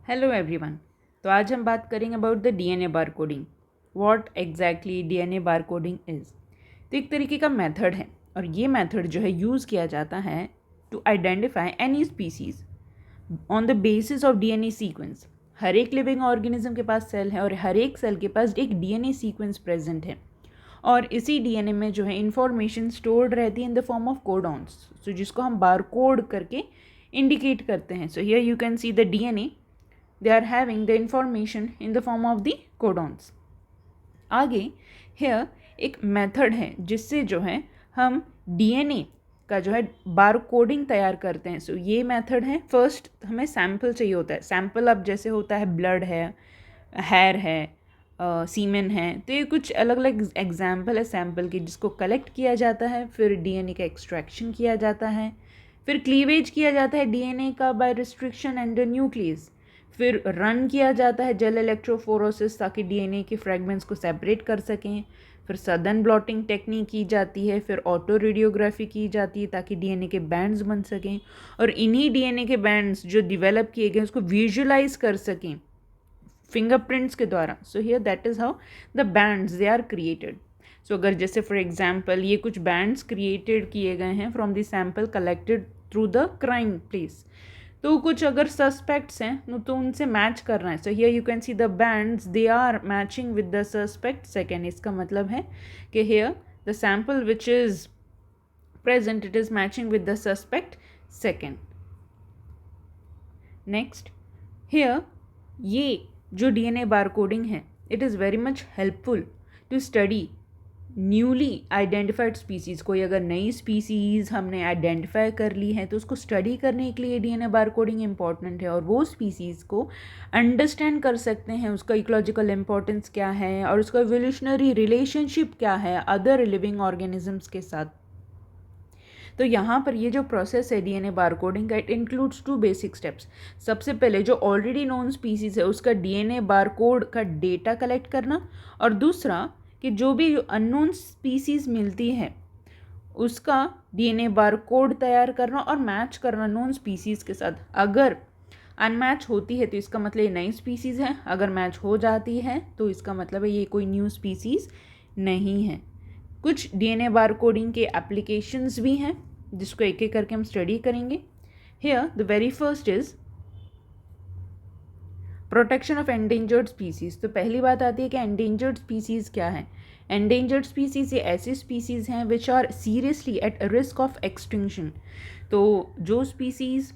Hello everyone. तो आज हम बात करेंगे about the DNA bar coding. What exactly DNA bar coding is. तो एक तरीके का मेथड है और ये मेथड जो है यूज़ किया जाता है to identify any species on the basis of DNA sequence. हर एक लिविंग ऑर्गेनिज्म के पास सेल है और हर एक सेल के पास एक डीएनए सीक्वेंस प्रेजेंट है और इसी डीएनए में जो है इंफॉर्मेशन स्टोर्ड रहती है in the form of codons, so जिसको हम बार कोड करके इंडिकेट करते हैं। So here you can see the DNA, they are having the information in the form of the codons। आगे here एक मेथड है जिससे जो है हम डीएनए का जो है बार कोडिंग तैयार करते हैं। सो ये मेथड है, फर्स्ट हमें सैम्पल चाहिए होता है। सैम्पल अब जैसे होता है ब्लड है, हेयर है, सीमेन है, तो ये कुछ अलग अलग एग्जाम्पल है सैम्पल की जिसको कलेक्ट किया जाता है, फिर डीएनए का एक्सट्रैक्शन किया जाता है, फिर क्लीवेज किया जाता है डीएनए का बाय रिस्ट्रिक्शन एंड न्यूक्लियस, फिर रन किया जाता है जेल इलेक्ट्रोफोरोसिस ताकि डीएनए के फ्रैगमेंट्स को सेपरेट कर सकें, फिर सदन ब्लॉटिंग टेक्निक की जाती है, फिर ऑटो रेडियोग्राफी की जाती है ताकि डीएनए के बैंड्स बन सकें और इन्हीं डीएनए के बैंड्स जो डेवलप किए गए उसको विजुलाइज कर सकें फिंगरप्रिंट्स के द्वारा। So here that is how the bands they are created. So अगर जैसे फॉर एग्जाम्पल ये कुछ बैंड्स क्रिएटेड किए गए हैं from the sample collected through the crime place, तो कुछ अगर सस्पेक्ट्स हैं तो उनसे मैच करना है। So here you can see the bands they are matching with the suspect second. इसका मतलब है कि here the sample which is present it is matching with the suspect second. Next here ये जो डीएनए बार कोडिंग है it is very much helpful to study newly identified species. कोई अगर नई स्पीसीज़ हमने आइडेंटिफाई कर ली है तो उसको स्टडी करने के लिए डीएनए बार कोडिंग इंपॉर्टेंट है और वो स्पीसीज़ को अंडरस्टैंड कर सकते हैं उसका इकोलॉजिकल इंपॉर्टेंस क्या है और उसका एवोल्यूशनरी रिलेशनशिप क्या है अदर लिविंग ऑर्गेनिजम्स के साथ। तो यहाँ पर ये जो प्रोसेस है डीएनए बार कोडिंग का, इट इंक्लूड्स 2 बेसिक स्टेप्स। सबसे पहले जो ऑलरेडी नोन स्पीसीज़ है उसका डीएनए बार कोड का डेटा कलेक्ट करना और दूसरा कि जो भी अननोन स्पीसीज़ मिलती है उसका डीएनए बार कोड तैयार करना और मैच करना नोन स्पीसीज़ के साथ। अगर अनमैच होती है तो इसका मतलब ये नई स्पीसीज़ है, अगर मैच हो जाती है तो इसका मतलब है ये कोई न्यू स्पीसीज़ नहीं है। कुछ डीएनए बार कोडिंग के एप्लीकेशंस भी हैं जिसको एक एक करके हम स्टडी करेंगे। Here the very first is protection of endangered species. तो पहली बात आती है कि एंडेंजर्ड स्पीसीज़ क्या है। एंडेंजर्ड स्पीसीज़ ये ऐसी स्पीसीज़ हैं which are seriously at risk of extinction. तो जो स्पीसीज़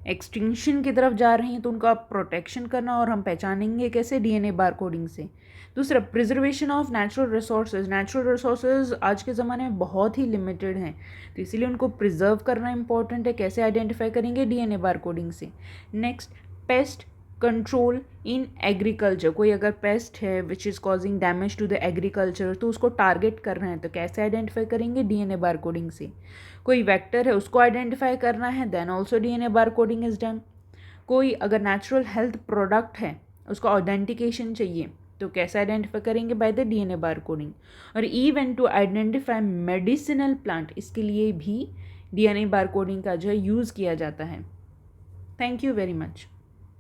एक्सटिंक्शन की तरफ जा रही हैं तो उनका प्रोटेक्शन करना और हम पहचानेंगे कैसे, डीएनए बार कोडिंग से। दूसरा preservation of natural resources. Natural resources आज के ज़माने में बहुत ही लिमिटेड हैं तो इसीलिए उनको प्रिजर्व करना इंपॉर्टेंट है। कैसे आइडेंटिफाई करेंगे, डीएनए बार कोडिंग से। Next pest control in agriculture. कोई अगर पेस्ट है which is causing damage to the agriculture तो उसको टारगेट करना है तो कैसे आइडेंटिफाई करेंगे, डीएनए बार कोडिंग से। कोई वेक्टर है उसको आइडेंटिफाई करना है, then also DNA bar coding is done. कोई अगर नेचुरल हेल्थ प्रोडक्ट है उसका ऑथेंटिकेशन चाहिए तो कैसे आइडेंटिफाई करेंगे, by the DNA bar coding. और even to identify medicinal plant, इसके लिए भी डीएनए बार कोडिंग का जो है यूज़ किया जाता है। Thank you very much.